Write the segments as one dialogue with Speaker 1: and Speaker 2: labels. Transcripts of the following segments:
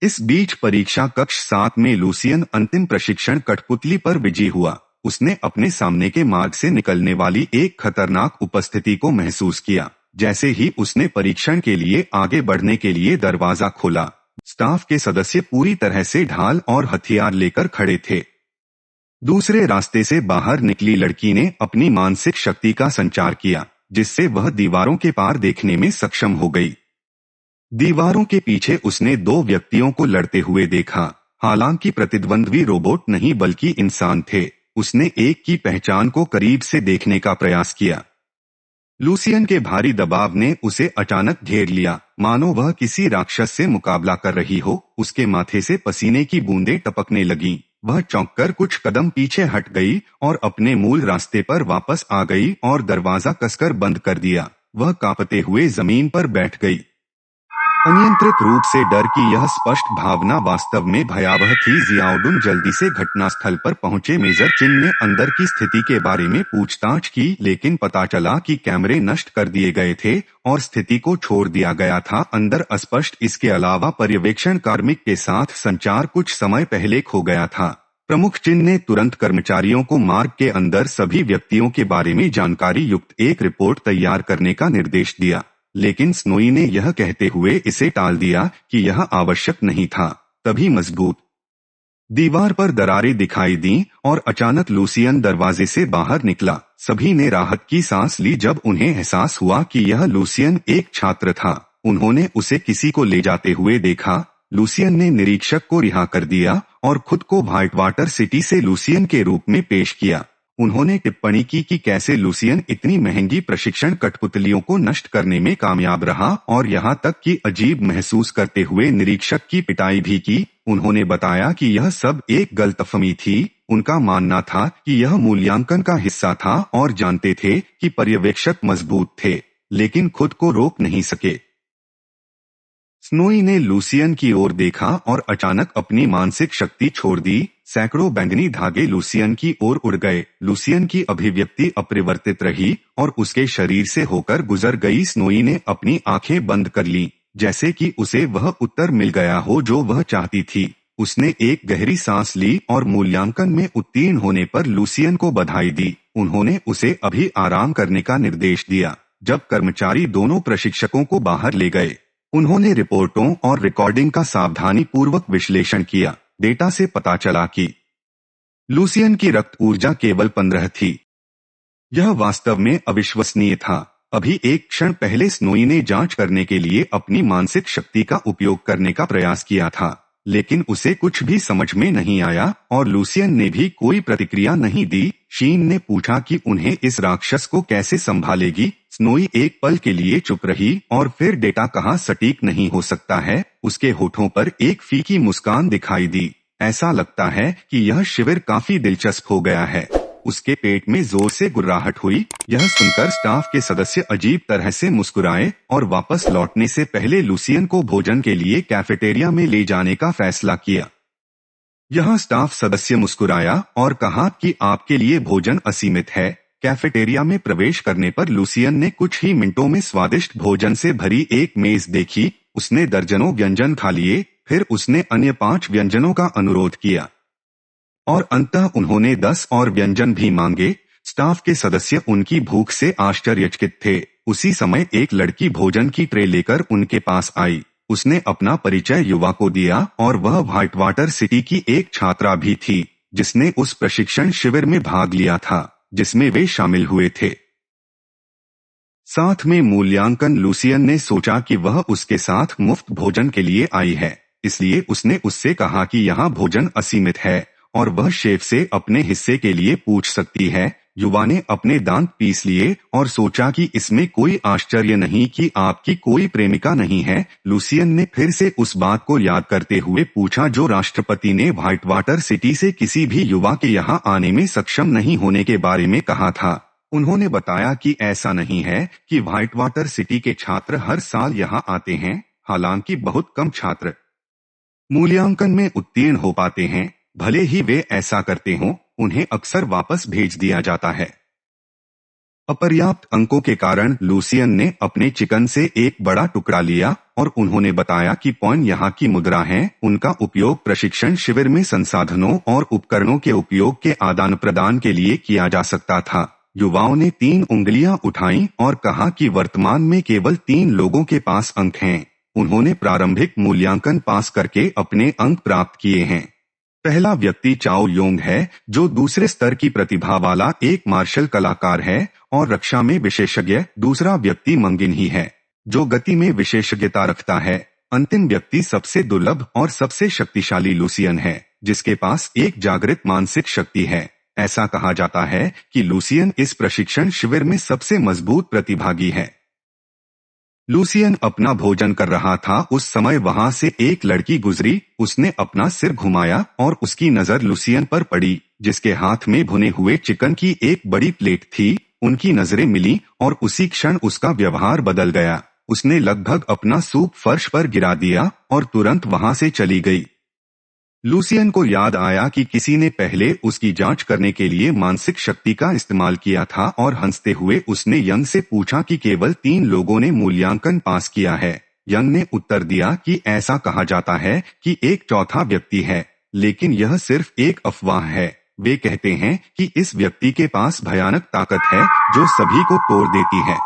Speaker 1: इस बीच परीक्षा कक्ष 7 में लूसियन अंतिम प्रशिक्षण कठपुतली पर विजयी हुआ। उसने अपने सामने के मार्ग से निकलने वाली एक खतरनाक उपस्थिति को महसूस किया। जैसे ही उसने परीक्षण के लिए आगे बढ़ने के लिए दरवाजा खोला, स्टाफ के सदस्य पूरी तरह से ढाल और हथियार लेकर खड़े थे। दूसरे रास्ते से बाहर निकली लड़की ने अपनी मानसिक शक्ति का संचार किया, जिससे वह दीवारों के पार देखने में सक्षम हो गई। दीवारों के पीछे उसने 2 व्यक्तियों को लड़ते हुए देखा। हालांकि प्रतिद्वंद्वी रोबोट नहीं बल्कि इंसान थे। उसने एक की पहचान को करीब से देखने का प्रयास किया। लूसियन के भारी दबाव ने उसे अचानक घेर लिया, मानो वह किसी राक्षस से मुकाबला कर रही हो। उसके माथे से पसीने की बूंदें टपकने लगीं। वह चौंककर कुछ कदम पीछे हट गई और अपने मूल रास्ते पर वापस आ गई और दरवाजा कसकर बंद कर दिया। वह कांपते हुए जमीन पर बैठ गई। अनियंत्रित रूप से डर की यह स्पष्ट भावना वास्तव में भयावह थी। जियाउडुन जल्दी से घटनास्थल पर पहुंचे। मेजर चिन ने अंदर की स्थिति के बारे में पूछताछ की, लेकिन पता चला कि कैमरे नष्ट कर दिए गए थे और स्थिति को छोड़ दिया गया था अंदर अस्पष्ट। इसके अलावा पर्यवेक्षण कार्मिक के साथ संचार कुछ समय पहले खो गया था। प्रमुख चिन ने तुरंत कर्मचारियों को मार्ग के अंदर सभी व्यक्तियों के बारे में जानकारी युक्त एक रिपोर्ट तैयार करने का निर्देश दिया, लेकिन स्नोई ने यह कहते हुए इसे टाल दिया कि यह आवश्यक नहीं था। तभी मजबूत दीवार पर दरारें दिखाई दीं और अचानक लूसियन दरवाजे से बाहर निकला। सभी ने राहत की सांस ली जब उन्हें एहसास हुआ कि यह लूसियन एक छात्र था। उन्होंने उसे किसी को ले जाते हुए देखा। लूसियन ने निरीक्षक को रिहा कर दिया और खुद को व्हाइटवाटर सिटी से लूसियन के रूप में पेश किया। उन्होंने टिप्पणी की कि कैसे लूसियन इतनी महंगी प्रशिक्षण कठपुतलियों को नष्ट करने में कामयाब रहा और यहाँ तक कि अजीब महसूस करते हुए निरीक्षक की पिटाई भी की। उन्होंने बताया कि यह सब एक गलतफहमी थी। उनका मानना था कि यह मूल्यांकन का हिस्सा था और जानते थे कि पर्यवेक्षक मजबूत थे, लेकिन खुद को रोक नहीं सके। स्नोई ने लूसियन की ओर देखा और अचानक अपनी मानसिक शक्ति छोड़ दी। सैकड़ों बैंगनी धागे लूसियन की ओर उड़ गए। लूसियन की अभिव्यक्ति अपरिवर्तित रही और उसके शरीर से होकर गुजर गई। स्नोई ने अपनी आंखें बंद कर लीं, जैसे कि उसे वह उत्तर मिल गया हो जो वह चाहती थी। उसने एक गहरी सांस ली और मूल्यांकन में उत्तीर्ण होने पर लूसियन को बधाई दी। उन्होंने उसे अभी आराम करने का निर्देश दिया। जब कर्मचारी दोनों प्रशिक्षकों को बाहर ले गए, उन्होंने रिपोर्टों और रिकॉर्डिंग का सावधानी पूर्वक विश्लेषण किया। डेटा से पता चला कि लूसियन की रक्त ऊर्जा केवल 15 थी। यह वास्तव में अविश्वसनीय था। अभी एक क्षण पहले स्नोई ने जांच करने के लिए अपनी मानसिक शक्ति का उपयोग करने का प्रयास किया था, लेकिन उसे कुछ भी समझ में नहीं आया और लूसियन ने भी कोई प्रतिक्रिया नहीं दी। शीन ने पूछा कि उन्हें इस राक्षस को कैसे संभालेगी। स्नोई एक पल के लिए चुप रही और फिर डेटा कहाँ सटीक नहीं हो सकता है। उसके होठों पर एक फीकी मुस्कान दिखाई दी। ऐसा लगता है कि यह शिविर काफी दिलचस्प हो गया है। उसके पेट में जोर से गुर्राहट हुई। यह सुनकर स्टाफ के सदस्य अजीब तरह से मुस्कुराए और वापस लौटने से पहले लूसियन को भोजन के लिए कैफेटेरिया में ले जाने का फैसला किया। यह स्टाफ सदस्य मुस्कुराया और कहा कि आपके लिए भोजन असीमित है। कैफेटेरिया में प्रवेश करने पर लूसियन ने कुछ ही मिनटों में स्वादिष्ट भोजन से भरी एक मेज देखी। उसने दर्जनों व्यंजन खा लिए। फिर उसने अन्य 5 व्यंजनों का अनुरोध किया और अंततः उन्होंने 10 और व्यंजन भी मांगे। स्टाफ के सदस्य उनकी भूख से आश्चर्यचकित थे। उसी समय एक लड़की भोजन की ट्रे लेकर उनके पास आई। उसने अपना परिचय युवा को दिया और वह व्हाइटवाटर सिटी की एक छात्रा भी थी, जिसने उस प्रशिक्षण शिविर में भाग लिया था जिसमें वे शामिल हुए थे। साथ में मूल्यांकन। लूसियन ने सोचा कि वह उसके साथ मुफ्त भोजन के लिए आई है, इसलिए उसने उससे कहा कि यहाँ भोजन असीमित है और वह शेफ से अपने हिस्से के लिए पूछ सकती है। युवा ने अपने दांत पीस लिए और सोचा कि इसमें कोई आश्चर्य नहीं कि आपकी कोई प्रेमिका नहीं है। लूसियन ने फिर से उस बात को याद करते हुए पूछा जो राष्ट्रपति ने व्हाइटवाटर सिटी से किसी भी युवा के यहाँ आने में सक्षम नहीं होने के बारे में कहा था। उन्होंने बताया कि ऐसा नहीं है कि व्हाइटवाटर सिटी के छात्र हर साल यहाँ आते हैं। हालांकि बहुत कम छात्र मूल्यांकन में उत्तीर्ण हो पाते हैं। भले ही वे ऐसा करते हों, उन्हें अक्सर वापस भेज दिया जाता है। अपर्याप्त अंकों के कारण लूसियन ने अपने चिकन से एक बड़ा टुकड़ा लिया और उन्होंने बताया कि पॉइंट यहाँ की मुद्रा है। उनका उपयोग प्रशिक्षण शिविर में संसाधनों और उपकरणों के उपयोग के आदान प्रदान के लिए किया जा सकता था। युवाओं ने 3 उंगलियां उठाईं और कहा कि वर्तमान में केवल 3 लोगों के पास अंक हैं। उन्होंने प्रारंभिक मूल्यांकन पास करके अपने अंक प्राप्त किए हैं। पहला व्यक्ति चाओ योंग है, जो दूसरे स्तर की प्रतिभा वाला एक मार्शल कलाकार है और रक्षा में विशेषज्ञ। दूसरा व्यक्ति मंगिन ही है, जो गति में विशेषज्ञता रखता है। अंतिम व्यक्ति सबसे दुर्लभ और सबसे शक्तिशाली लूसियन है, जिसके पास एक जागृत मानसिक शक्ति है। ऐसा कहा जाता है कि लूसियन इस प्रशिक्षण शिविर में सबसे मजबूत प्रतिभागी है। लूसियन अपना भोजन कर रहा था। उस समय वहां से एक लड़की गुजरी। उसने अपना सिर घुमाया और उसकी नजर लूसियन पर पड़ी, जिसके हाथ में भुने हुए चिकन की एक बड़ी प्लेट थी। उनकी नजरें मिली और उसी क्षण उसका व्यवहार बदल गया। उसने लगभग अपना सूप फर्श पर गिरा दिया और तुरंत वहां से चली गई। लूसियन को याद आया कि किसी ने पहले उसकी जांच करने के लिए मानसिक शक्ति का इस्तेमाल किया था और हंसते हुए उसने यंग से पूछा कि केवल 3 लोगों ने मूल्यांकन पास किया है। यंग ने उत्तर दिया कि ऐसा कहा जाता है कि एक चौथा व्यक्ति है, लेकिन यह सिर्फ एक अफवाह है। वे कहते हैं कि इस व्यक्ति के पास भयानक ताकत है जो सभी को तोड़ देती है।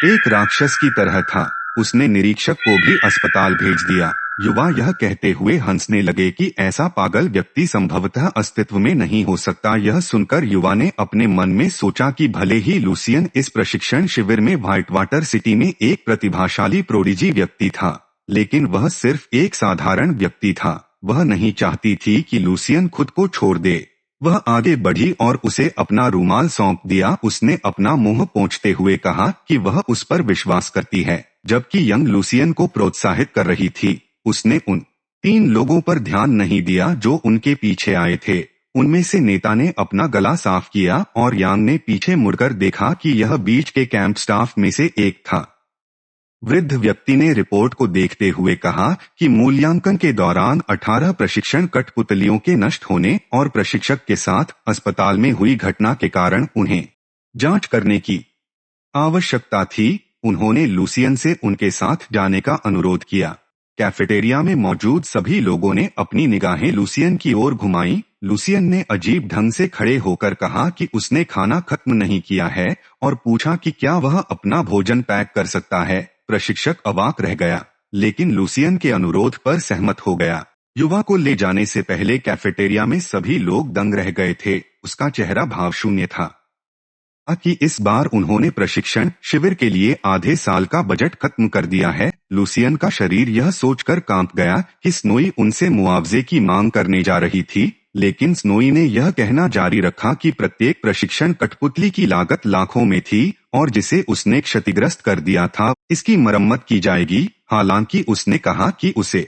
Speaker 1: एक राक्षस की तरह था। उसने निरीक्षक को भी अस्पताल भेज दिया। युवा यह कहते हुए हंसने लगे कि ऐसा पागल व्यक्ति संभवतः अस्तित्व में नहीं हो सकता। यह सुनकर युवा ने अपने मन में सोचा कि भले ही लूसियन इस प्रशिक्षण शिविर में व्हाइट वाटर सिटी में एक प्रतिभाशाली प्रोडिजी व्यक्ति था, लेकिन वह सिर्फ एक साधारण व्यक्ति था। वह नहीं चाहती थी कि लूसियन खुद को छोड़ दे। वह आगे बढ़ी और उसे अपना रूमाल सौंप दिया। उसने अपना मुंह पोंछते हुए कहा कि वह उस पर विश्वास करती है, जबकि यंग लूसियन को प्रोत्साहित कर रही थी। उसने उन 3 लोगों पर ध्यान नहीं दिया जो उनके पीछे आए थे। उनमें से नेता ने अपना गला साफ किया और यांग ने पीछे मुड़कर देखा कि यह बीच के कैंप स्टाफ में से एक था। वृद्ध व्यक्ति ने रिपोर्ट को देखते हुए कहा कि मूल्यांकन के दौरान 18 प्रशिक्षण कठपुतलियों के नष्ट होने और प्रशिक्षक के साथ अस्पताल में हुई घटना के कारण उन्हें जांच करने की आवश्यकता थी। उन्होंने लूसियन से उनके साथ जाने का अनुरोध किया। कैफेटेरिया में मौजूद सभी लोगों ने अपनी निगाहें लूसियन की ओर घुमाईं। लूसियन ने अजीब ढंग से खड़े होकर कहा कि उसने खाना खत्म नहीं किया है और पूछा कि क्या वह अपना भोजन पैक कर सकता है। प्रशिक्षक अवाक रह गया, लेकिन लूसियन के अनुरोध पर सहमत हो गया। युवा को ले जाने से पहले कैफेटेरिया में सभी लोग दंग रह गए थे। उसका चेहरा भावशून्य था कि इस बार उन्होंने प्रशिक्षण शिविर के लिए आधे साल का बजट खत्म कर दिया है। लूसियन का शरीर यह सोचकर कांप गया कि स्नोई उनसे मुआवजे की मांग करने जा रही थी, लेकिन स्नोई ने यह कहना जारी रखा कि प्रत्येक प्रशिक्षण कठपुतली की लागत लाखों में थी और जिसे उसने क्षतिग्रस्त कर दिया था, इसकी मरम्मत की जाएगी। हालांकि उसने कहा कि उसे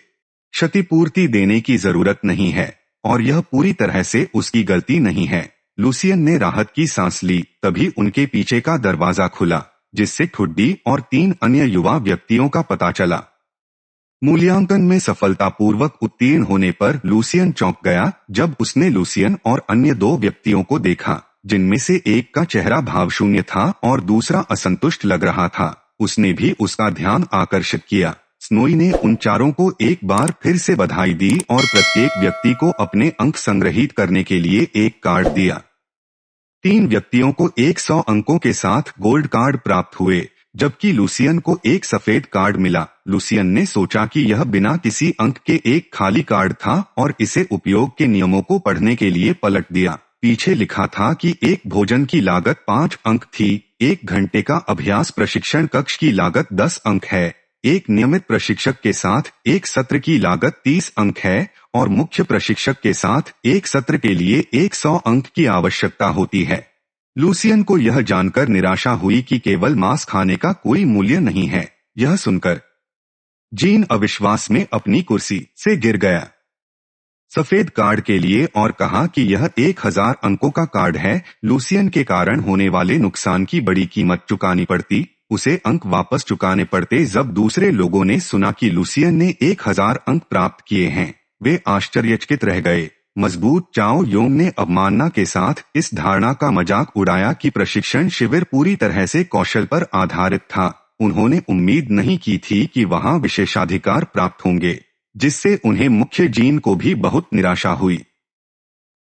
Speaker 1: क्षतिपूर्ति देने की जरूरत नहीं है और यह पूरी तरह से उसकी गलती नहीं है। लूसियन ने राहत की सांस ली। तभी उनके पीछे का दरवाजा खुला, जिससे ठुड्डी और 3 अन्य युवा व्यक्तियों का पता चला। मूल्यांकन में सफलतापूर्वक उत्तीर्ण होने पर लूसियन चौंक गया जब उसने लूसियन और अन्य 2 व्यक्तियों को देखा, जिनमें से एक का चेहरा भावशून्य था और दूसरा असंतुष्ट लग रहा था। उसने भी उसका ध्यान आकर्षित किया। स्नोई ने उन चारों को एक बार फिर से बधाई दी और प्रत्येक व्यक्ति को अपने अंक संग्रहित करने के लिए एक कार्ड दिया। 3 व्यक्तियों को 100 अंकों के साथ गोल्ड कार्ड प्राप्त हुए, जबकि लूसियन को एक सफेद कार्ड मिला। लूसियन ने सोचा कि यह बिना किसी अंक के एक खाली कार्ड था और इसे उपयोग के नियमों को पढ़ने के लिए पलट दिया। पीछे लिखा था कि एक भोजन की लागत 5 अंक थी, 1 घंटे का अभ्यास प्रशिक्षण कक्ष की लागत 10 अंक है, एक नियमित प्रशिक्षक के साथ एक सत्र की लागत 30 अंक है और मुख्य प्रशिक्षक के साथ एक सत्र के लिए 100 अंक की आवश्यकता होती है। लूसियन को यह जानकर निराशा हुई कि केवल मांस खाने का कोई मूल्य नहीं है। यह सुनकर जीन अविश्वास में अपनी कुर्सी से गिर गया सफेद कार्ड के लिए और कहा कि यह 1000 अंकों का कार्ड है। लूसियन के कारण होने वाले नुकसान की बड़ी कीमत चुकानी पड़ती। उसे अंक वापस चुकाने पड़ते। जब दूसरे लोगों ने सुना कि लूसियन ने 1000 अंक प्राप्त किए हैं, वे आश्चर्यचकित रह गए। मजबूत चाओ योंग ने अवमानना के साथ इस धारणा का मजाक उड़ाया कि प्रशिक्षण शिविर पूरी तरह से कौशल पर आधारित था। उन्होंने उम्मीद नहीं की थी कि वहां विशेषाधिकार प्राप्त होंगे, जिससे उन्हें मुख्य जीन को भी बहुत निराशा हुई।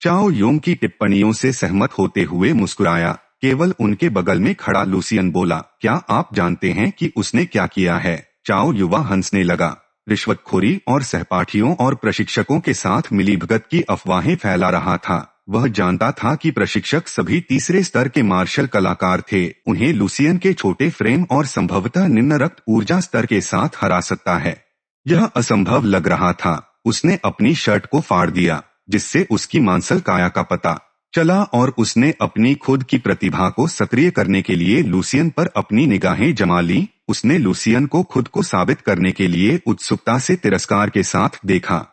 Speaker 1: चाओ योंग की टिप्पणियों से सहमत होते हुए मुस्कुराया। केवल उनके बगल में खड़ा लूसियन बोला, क्या आप जानते हैं कि उसने क्या किया है? चाओ युवा हंसने लगा। रिश्वतखोरी और सहपाठियों और प्रशिक्षकों के साथ मिलीभगत की अफवाहें फैला रहा था। वह जानता था कि प्रशिक्षक सभी तीसरे स्तर के मार्शल कलाकार थे। उन्हें लूसियन के छोटे फ्रेम और संभवतः निम्न रक्त ऊर्जा स्तर के साथ हरा सकता है। यह असंभव लग रहा था। उसने अपनी शर्ट को फाड़ दिया, जिससे उसकी मांसल काया का पता चला, और उसने अपनी खुद की प्रतिभा को सक्रिय करने के लिए लूसियन पर अपनी निगाहें जमा ली। उसने लूसियन को खुद को साबित करने के लिए उत्सुकता से तिरस्कार के साथ देखा।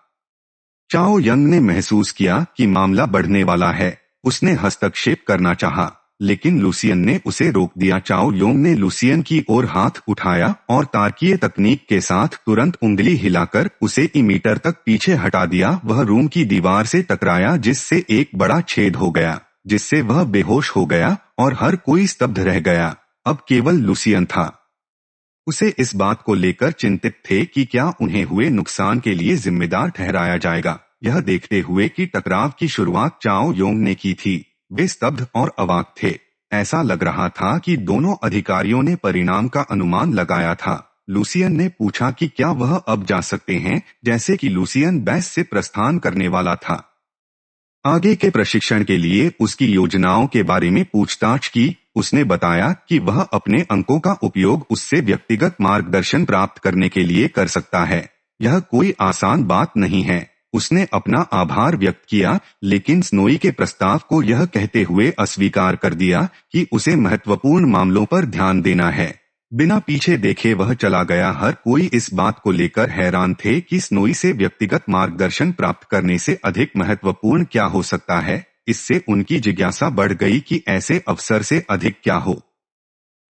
Speaker 1: चाओ यंग ने महसूस किया कि मामला बढ़ने वाला है। उसने हस्तक्षेप करना चाहा, लेकिन लूसियन ने उसे रोक दिया। चाओ योंग ने लूसियन की ओर हाथ उठाया और तार्किक तकनीक के साथ तुरंत उंगली हिलाकर उसे मीटर तक पीछे हटा दिया। वह रूम की दीवार से टकराया, जिससे एक बड़ा छेद हो गया, जिससे वह बेहोश हो गया और हर कोई स्तब्ध रह गया। अब केवल लूसियन था। उसे इस बात को लेकर चिंतित थे कि क्या उन्हें हुए नुकसान के लिए जिम्मेदार ठहराया जाएगा। यह देखते हुए कि टकराव की शुरुआत चाओ योंग ने की थी, वे स्तब्ध और अवाक थे। ऐसा लग रहा था कि दोनों अधिकारियों ने परिणाम का अनुमान लगाया था। लूसियन ने पूछा कि क्या वह अब जा सकते हैं, जैसे कि लूसियन बैस से प्रस्थान करने वाला था। आगे के प्रशिक्षण के लिए उसकी योजनाओं के बारे में पूछताछ की। उसने बताया कि वह अपने अंकों का उपयोग उससे व्यक्तिगत मार्गदर्शन प्राप्त करने के लिए कर सकता है। यह कोई आसान बात नहीं है। उसने अपना आभार व्यक्त किया, लेकिन स्नोई के प्रस्ताव को यह कहते हुए अस्वीकार कर दिया कि उसे महत्वपूर्ण मामलों पर ध्यान देना है। बिना पीछे देखे वह चला गया। हर कोई इस बात को लेकर हैरान थे कि स्नोई से व्यक्तिगत मार्गदर्शन प्राप्त करने से अधिक महत्वपूर्ण क्या हो सकता है। इससे उनकी जिज्ञासा बढ़ गई कि ऐसे अवसर से अधिक क्या हो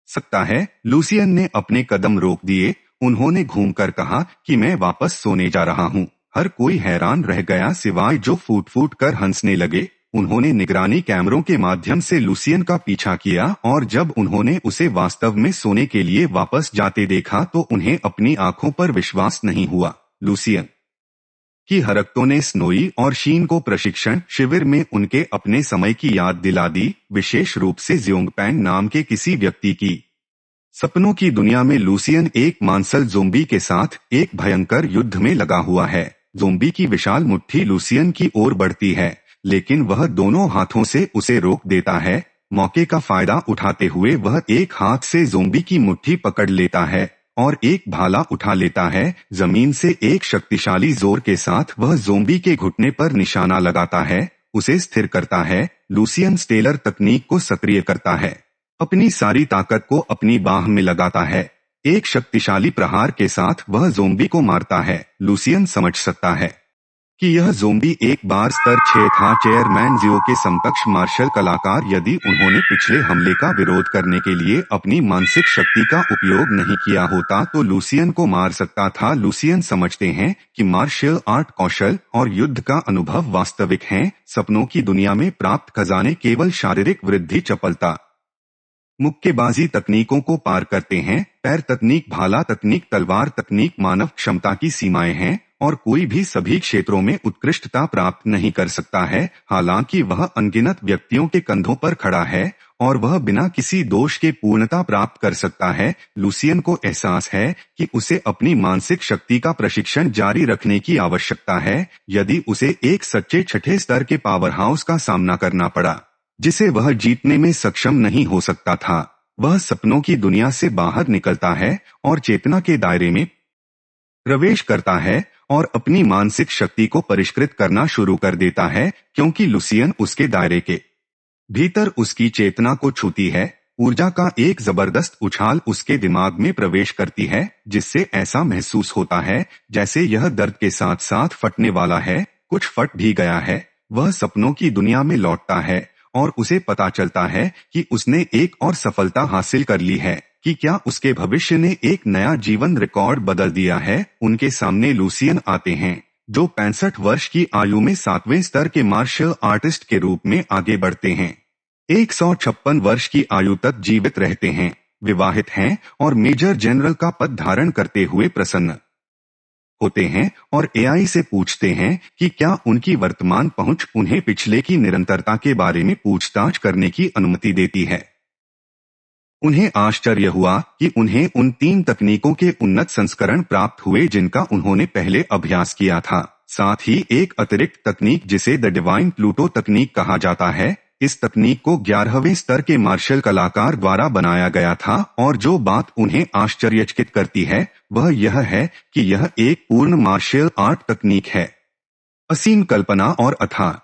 Speaker 1: सकता है। लूसियन ने अपने कदम रोक दिए। उन्होंने घूमकर कहा कि मैं वापस सोने जा रहा हूँ। हर कोई हैरान रह गया, सिवाय जो फूट फूट कर हंसने लगे। उन्होंने निगरानी कैमरों के माध्यम से लूसियन का पीछा किया, और जब उन्होंने उसे वास्तव में सोने के लिए वापस जाते देखा तो उन्हें अपनी आंखों पर विश्वास नहीं हुआ। लूसियन की हरकतों ने स्नोई और शीन को प्रशिक्षण शिविर में उनके अपने समय की याद दिला दी, विशेष रूप से ज़ियोंगपैंग नाम के किसी व्यक्ति की। सपनों की दुनिया में लूसियन एक मांसल ज़ोंबी के साथ एक भयंकर युद्ध में लगा हुआ है। ज़ोंबी की विशाल मुट्ठी लूसियन की ओर बढ़ती है, लेकिन वह दोनों हाथों से उसे रोक देता है। मौके का फायदा उठाते हुए वह एक हाथ से ज़ोंबी की मुट्ठी पकड़ लेता है और एक भाला उठा लेता है। जमीन से एक शक्तिशाली जोर के साथ वह ज़ोंबी के घुटने पर निशाना लगाता है, उसे स्थिर करता है। लूसियन स्टेलर तकनीक को सक्रिय करता है, अपनी सारी ताकत को अपनी बाह में लगाता है। एक शक्तिशाली प्रहार के साथ वह ज़ोंबी को मारता है। लूसियन समझ सकता है कि यह ज़ोंबी एक बार स्तर 6 था। चेयरमैन जियो के समकक्ष मार्शल कलाकार, यदि उन्होंने पिछले हमले का विरोध करने के लिए अपनी मानसिक शक्ति का उपयोग नहीं किया होता तो लूसियन को मार सकता था। लूसियन समझते हैं कि मार्शल आर्ट कौशल और युद्ध का अनुभव वास्तविक हैं। सपनों की दुनिया में प्राप्त खजाने केवल शारीरिक वृद्धि, चपलता, मुक्केबाजी तकनीकों को पार करते हैं। पैर तकनीक, भाला तकनीक, तलवार तकनीक मानव क्षमता की सीमाएं हैं, और कोई भी सभी क्षेत्रों में उत्कृष्टता प्राप्त नहीं कर सकता है। हालांकि वह अनगिनत व्यक्तियों के कंधों पर खड़ा है और वह बिना किसी दोष के पूर्णता प्राप्त कर सकता है। लूसियन को एहसास है कि उसे अपनी मानसिक शक्ति का प्रशिक्षण जारी रखने की आवश्यकता है। यदि उसे एक सच्चे छठे स्तर के पावरहाउस का सामना करना पड़ा जिसे वह जीतने में सक्षम नहीं हो सकता था, वह सपनों की दुनिया से बाहर निकलता है और चेतना के दायरे में प्रवेश करता है और अपनी मानसिक शक्ति को परिष्कृत करना शुरू कर देता है, क्योंकि लूसियन उसके दायरे के भीतर उसकी चेतना को छूती है। ऊर्जा का एक जबरदस्त उछाल उसके दिमाग में प्रवेश करती है, जिससे ऐसा महसूस होता है जैसे यह दर्द के साथ साथ फटने वाला है। कुछ फट भी गया है। वह सपनों की दुनिया में लौटता है और उसे पता चलता है कि उसने एक और सफलता हासिल कर ली है, कि क्या उसके भविष्य ने एक नया जीवन रिकॉर्ड बदल दिया है। उनके सामने लूसियन आते हैं, जो 65 वर्ष की आयु में 7वें स्तर के मार्शल आर्टिस्ट के रूप में आगे बढ़ते हैं। 156 वर्ष की आयु तक जीवित रहते हैं, विवाहित हैं और मेजर जनरल का पद धारण करते हुए प्रसन्न होते हैं और एआई से पूछते हैं कि क्या उनकी वर्तमान पहुंच उन्हें पिछले की निरंतरता के बारे में पूछताछ करने की अनुमति देती है। उन्हें आश्चर्य हुआ कि उन्हें उन 3 तकनीकों के उन्नत संस्करण प्राप्त हुए जिनका उन्होंने पहले अभ्यास किया था। साथ ही एक अतिरिक्त तकनीक जिसे द डिवाइन प्लूटो तकनीक कहा जाता है, इस तकनीक को 11वें स्तर के मार्शल कलाकार द्वारा बनाया गया था और जो बात उन्हें आश्चर्यचकित करती है वह यह है कि यह एक पूर्ण मार्शल आर्ट तकनीक है। असीम कल्पना और अथाह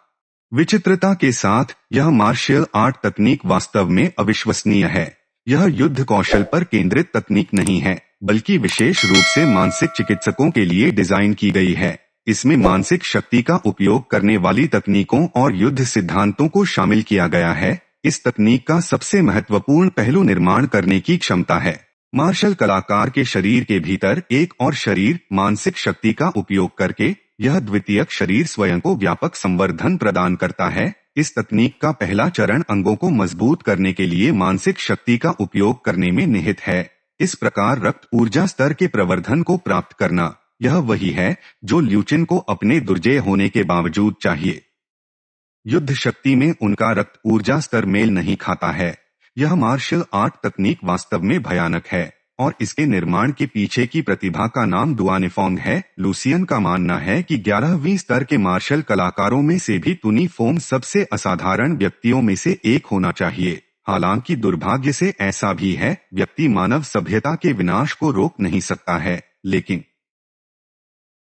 Speaker 1: विचित्रता के साथ यह मार्शल आर्ट तकनीक वास्तव में अविश्वसनीय है। यह युद्ध कौशल पर केंद्रित तकनीक नहीं है, बल्कि विशेष रूप से मानसिक चिकित्सकों के लिए डिजाइन की गई है। इसमें मानसिक शक्ति का उपयोग करने वाली तकनीकों और युद्ध सिद्धांतों को शामिल किया गया है। इस तकनीक का सबसे महत्वपूर्ण पहलू निर्माण करने की क्षमता है। मार्शल कलाकार के शरीर के भीतर एक और शरीर मानसिक शक्ति का उपयोग करके यह द्वितीयक शरीर स्वयं को व्यापक संवर्धन प्रदान करता है। इस तकनीक का पहला चरण अंगों को मजबूत करने के लिए मानसिक शक्ति का उपयोग करने में निहित है। इस प्रकार रक्त ऊर्जा स्तर के प्रवर्धन को प्राप्त करना, यह वही है जो ल्यूचिन को अपने दुर्जय होने के बावजूद चाहिए। युद्ध शक्ति में उनका रक्त ऊर्जा स्तर मेल नहीं खाता है। यह मार्शल आर्ट तकनीक वास्तव में भयानक है और इसके निर्माण के पीछे की प्रतिभा का नाम दुआनेफोंग है। लूसियन का मानना है कि 11वीं स्तर के मार्शल कलाकारों में से भी तुनी फोम सबसे असाधारण व्यक्तियों में से एक होना चाहिए। हालांकि दुर्भाग्य से ऐसा भी है, व्यक्ति मानव सभ्यता के विनाश को रोक नहीं सकता है, लेकिन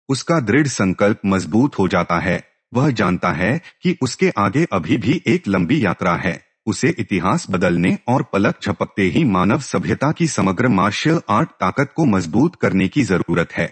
Speaker 1: उसका दृढ़ संकल्प मजबूत हो जाता है। वह जानता है कि उसके आगे अभी भी एक लंबी यात्रा है। उसे इतिहास बदलने और पलक झपकते ही मानव सभ्यता की समग्र मार्शल आर्ट ताकत को मजबूत करने की जरूरत है।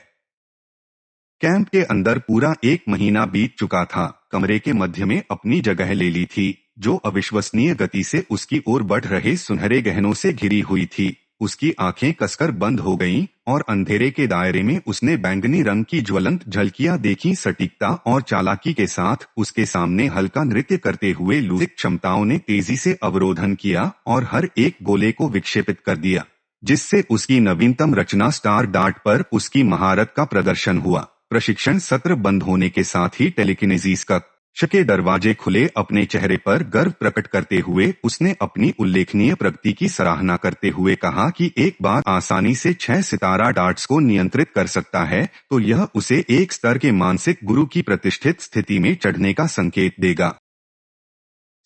Speaker 1: कैंप के अंदर पूरा 1 महीना बीत चुका था। कमरे के मध्य में अपनी जगह ले ली थी, जो अविश्वसनीय गति से उसकी ओर बढ़ रहे सुनहरे गहनों से घिरी हुई थी। उसकी आंखें कसकर बंद हो गईं और अंधेरे के दायरे में उसने बैंगनी रंग की ज्वलंत झलकियां देखी। सटीकता और चालाकी के साथ उसके सामने हल्का नृत्य करते हुए लूसिक क्षमताओं ने तेजी से अवरोधन किया और हर एक गोले को विक्षेपित कर दिया, जिससे उसकी नवीनतम रचना स्टार डार्ट पर उसकी महारत का प्रदर्शन हुआ। प्रशिक्षण सत्र बंद होने के साथ ही टेलीकिनेसिस कक्ष के दरवाजे खुले। अपने चेहरे पर गर्व प्रकट करते हुए उसने अपनी उल्लेखनीय प्रगति की सराहना करते हुए कहा कि एक बार आसानी से 6 सितारा डार्ट्स को नियंत्रित कर सकता है तो यह उसे एक स्तर के मानसिक गुरु की प्रतिष्ठित स्थिति में चढ़ने का संकेत देगा।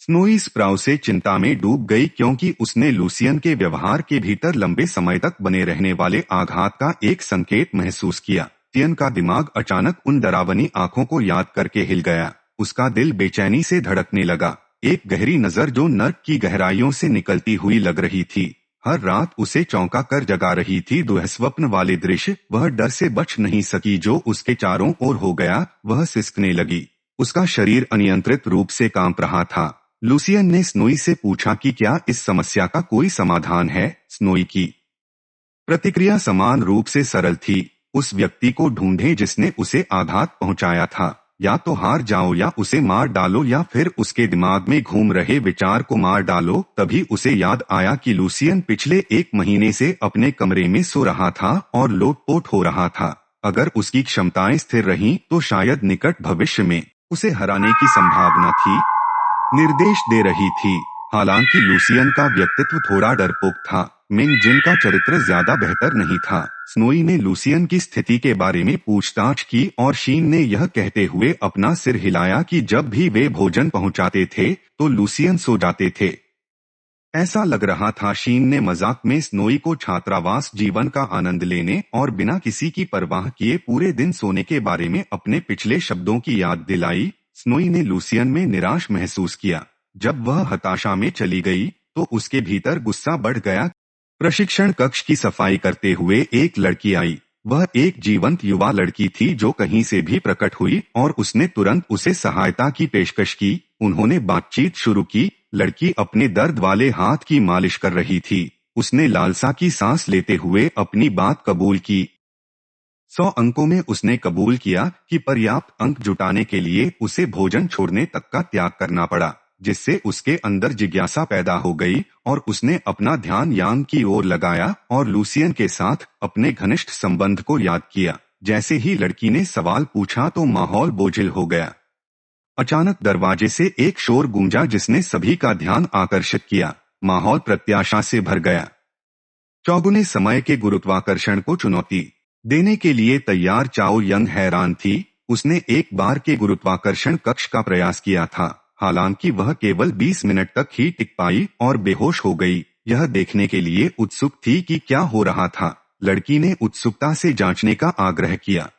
Speaker 1: स्नोई स्प्राउ से चिंता में डूब गई क्योंकि उसने लूसियन के व्यवहार के भीतर लंबे समय तक बने रहने वाले आघात का एक संकेत महसूस किया। लूसियन का दिमाग अचानक उन डरावनी आंखों को याद करके हिल गया। उसका दिल बेचैनी से धड़कने लगा। एक गहरी नजर जो नर्क की गहराइयों से निकलती हुई लग रही थी, हर रात उसे चौंका कर जगा रही थी। दुःस्वप्न वाले दृश्य, वह डर से बच नहीं सकी जो उसके चारों ओर हो गया। वह सिसकने लगी। उसका शरीर अनियंत्रित रूप से कांप रहा था। लूसियन ने स्नोई से पूछा कि क्या इस समस्या का कोई समाधान है। स्नोई की प्रतिक्रिया समान रूप से सरल थी। उस व्यक्ति को ढूंढें जिसने उसे आघात पहुंचाया था। या तो हार जाओ या उसे मार डालो या फिर उसके दिमाग में घूम रहे विचार को मार डालो। तभी उसे याद आया कि लूसियन पिछले 1 महीने से अपने कमरे में सो रहा था और लोटपोट हो रहा था। अगर उसकी क्षमताएं स्थिर रहीं तो शायद निकट भविष्य में उसे हराने की संभावना थी, निर्देश दे रही थी। हालांकि लूसियन का व्यक्तित्व थोड़ा डरपोक था। मिंग जिन का चरित्र ज्यादा बेहतर नहीं था। स्नोई ने लूसियन की स्थिति के बारे में पूछताछ की और शीन ने यह कहते हुए अपना सिर हिलाया कि जब भी वे भोजन पहुंचाते थे तो लूसियन सो जाते थे। ऐसा लग रहा था शीन ने मजाक में स्नोई को छात्रावास जीवन का आनंद लेने और बिना किसी की परवाह किए पूरे दिन सोने के बारे में अपने पिछले शब्दों की याद दिलाई। स्नोई ने लूसियन में निराश महसूस किया। जब वह हताशा में चली गई तो उसके भीतर गुस्सा बढ़ गया। प्रशिक्षण कक्ष की सफाई करते हुए एक लड़की आई। वह एक जीवंत युवा लड़की थी जो कहीं से भी प्रकट हुई और उसने तुरंत उसे सहायता की पेशकश की। उन्होंने बातचीत शुरू की। लड़की अपने दर्द वाले हाथ की मालिश कर रही थी। उसने लालसा की सांस लेते हुए अपनी बात कबूल की। 100 अंकों में उसने कबूल किया कि पर्याप्त अंक जुटाने के लिए उसे भोजन छोड़ने तक का त्याग करना पड़ा, जिससे उसके अंदर जिज्ञासा पैदा हो गई और उसने अपना ध्यान यांग की ओर लगाया और लूसियन के साथ अपने घनिष्ठ संबंध को याद किया। जैसे ही लड़की ने सवाल पूछा तो माहौल बोझिल हो गया। अचानक दरवाजे से एक शोर गूंजा जिसने सभी का ध्यान आकर्षित किया। माहौल प्रत्याशा से भर गया। चौगुने समय के गुरुत्वाकर्षण को चुनौती देने के लिए तैयार चाओ यंग हैरान थी। उसने एक बार के गुरुत्वाकर्षण कक्ष का प्रयास किया था, हालांकि वह केवल 20 मिनट तक ही टिक पाई और बेहोश हो गई। यह देखने के लिए उत्सुक थी कि क्या हो रहा था। लड़की ने उत्सुकता से जांचने का आग्रह किया।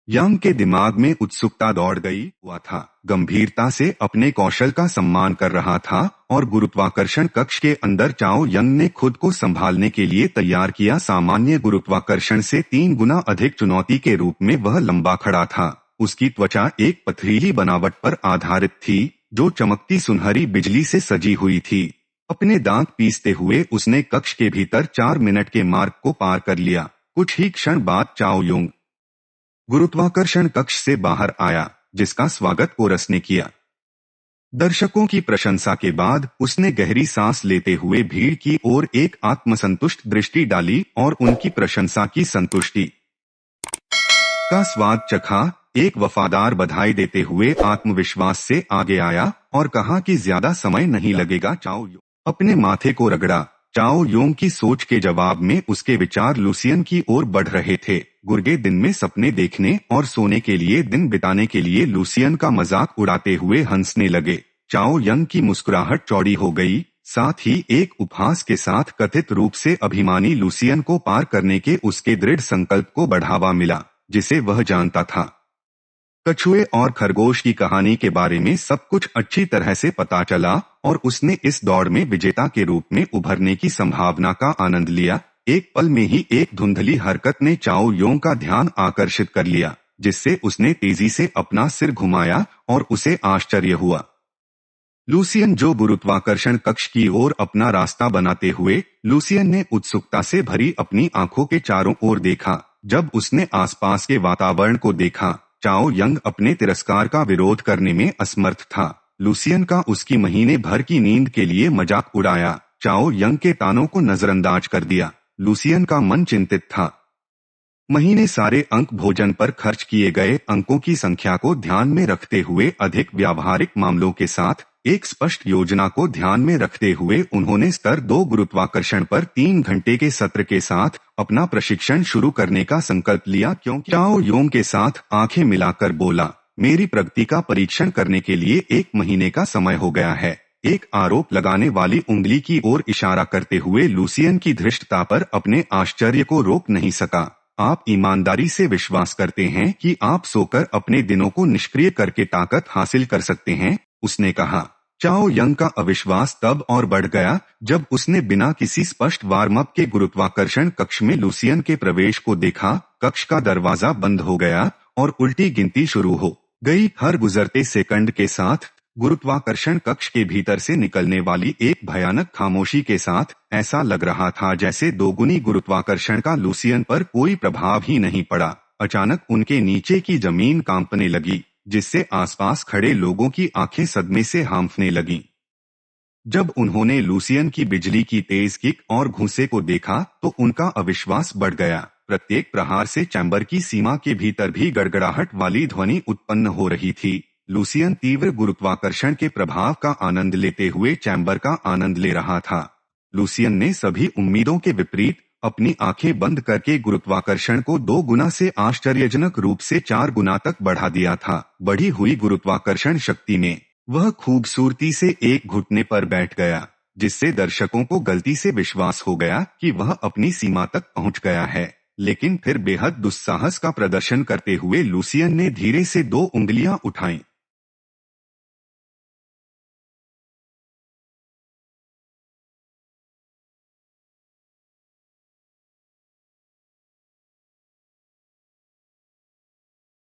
Speaker 1: यांग के दिमाग में उत्सुकता दौड़ गई हुआ था, गंभीरता से अपने कौशल का सम्मान कर रहा था और गुरुत्वाकर्षण कक्ष के अंदर चाओ यंग ने खुद को संभालने के लिए तैयार किया। सामान्य गुरुत्वाकर्षण से 3 गुना अधिक चुनौती के रूप में वह लंबा खड़ा था। उसकी त्वचा एक पथरीली बनावट पर आधारित थी जो चमकती सुनहरी बिजली से सजी हुई थी। अपने दांत पीसते हुए उसने कक्ष के भीतर 4 मिनट के मार्ग को पार कर लिया। कुछ ही क्षण बाद चाओ युंग गुरुत्वाकर्षण कक्ष से बाहर आया, जिसका स्वागत कोरस ने किया। दर्शकों की प्रशंसा के बाद उसने गहरी सांस लेते हुए भीड़ की ओर एक आत्मसंतुष्ट दृष्टि डाली और उनकी प्रशंसा की संतुष्टि का स्वाद चखा। एक वफादार बधाई देते हुए आत्मविश्वास से आगे आया और कहा कि ज्यादा समय नहीं लगेगा। चाओ युंग अपने माथे को रगड़ा। चाओ युंग की सोच के जवाब में उसके विचार लूसियन की ओर बढ़ रहे थे। गुर्गे दिन में सपने देखने और सोने के लिए दिन बिताने के लिए लूसियन का मजाक उड़ाते हुए हंसने लगे। चाओ यंग की मुस्कुराहट चौड़ी हो गई, साथ ही एक उपहास के साथ कथित रूप से अभिमानी लूसियन को पार करने के उसके दृढ़ संकल्प को बढ़ावा मिला, जिसे वह जानता था। कछुए और खरगोश की कहानी के बारे में सब कुछ अच्छी तरह से पता चला और उसने इस दौड़ में विजेता के रूप में उभरने की संभावना का आनंद लिया। एक पल में ही एक धुंधली हरकत ने चाओ योंग का ध्यान आकर्षित कर लिया, जिससे उसने तेजी से अपना सिर घुमाया और उसे आश्चर्य हुआ। लूसियन जो गुरुत्वाकर्षण कक्ष की ओर अपना रास्ता बनाते हुए, लूसियन ने उत्सुकता से भरी अपनी आंखों के चारों ओर देखा। जब उसने आसपास के वातावरण को देखा, चाओ यंग अपने तिरस्कार का विरोध करने में असमर्थ था। लूसियन का उसकी महीने भर की नींद के लिए मजाक उड़ाया, चाओ यंग के तानों को नजरअंदाज कर दिया। लूसियन का मन चिंतित था। महीने सारे अंक भोजन पर खर्च किए गए अंकों की संख्या को ध्यान में रखते हुए अधिक व्यावहारिक मामलों के साथ एक स्पष्ट योजना को ध्यान में रखते हुए उन्होंने स्तर 2 गुरुत्वाकर्षण पर 3 घंटे के सत्र के साथ अपना प्रशिक्षण शुरू करने का संकल्प लिया। क्योंकि चाओ योंग के साथ आंखें मिलाकर बोला, मेरी प्रगति का परीक्षण करने के लिए 1 महीने का समय हो गया है। एक आरोप लगाने वाली उंगली की ओर इशारा करते हुए लूसियन की धृष्टता पर अपने आश्चर्य को रोक नहीं सका। आप ईमानदारी से विश्वास करते हैं कि आप सोकर अपने दिनों को निष्क्रिय करके ताकत हासिल कर सकते हैं, उसने कहा। चाओ यंग का अविश्वास तब और बढ़ गया जब उसने बिना किसी स्पष्ट वार्म अप के गुरुत्वाकर्षण कक्ष में लूसियन के प्रवेश को देखा। कक्ष का दरवाजा बंद हो गया और उल्टी गिनती शुरू हो गई। हर गुजरते सेकंड के साथ गुरुत्वाकर्षण कक्ष के भीतर से निकलने वाली एक भयानक खामोशी के साथ ऐसा लग रहा था जैसे दोगुनी गुरुत्वाकर्षण का लूसियन पर कोई प्रभाव ही नहीं पड़ा। अचानक उनके नीचे की जमीन कांपने लगी, जिससे आसपास खड़े लोगों की आंखें सदमे से हांफने लगीं। जब उन्होंने लूसियन की बिजली की तेज किक और घूंसे को देखा तो उनका अविश्वास बढ़ गया। प्रत्येक प्रहार से चैम्बर की सीमा के भीतर भी गड़गड़ाहट वाली ध्वनि उत्पन्न हो रही थी। लूसियन तीव्र गुरुत्वाकर्षण के प्रभाव का आनंद लेते हुए चैम्बर का आनंद ले रहा था। लूसियन ने सभी उम्मीदों के विपरीत अपनी आंखें बंद करके गुरुत्वाकर्षण को 2 गुना से आश्चर्यजनक रूप से 4 गुना तक बढ़ा दिया था। बढ़ी हुई गुरुत्वाकर्षण शक्ति में वह खूबसूरती से एक घुटने पर बैठ गया, जिससे दर्शकों को गलती से विश्वास हो गया कि वह अपनी सीमा तक पहुंच गया है। लेकिन फिर बेहद दुस्साहस का प्रदर्शन करते हुए लूसियन ने धीरे से 2 उंगलियां उठाईं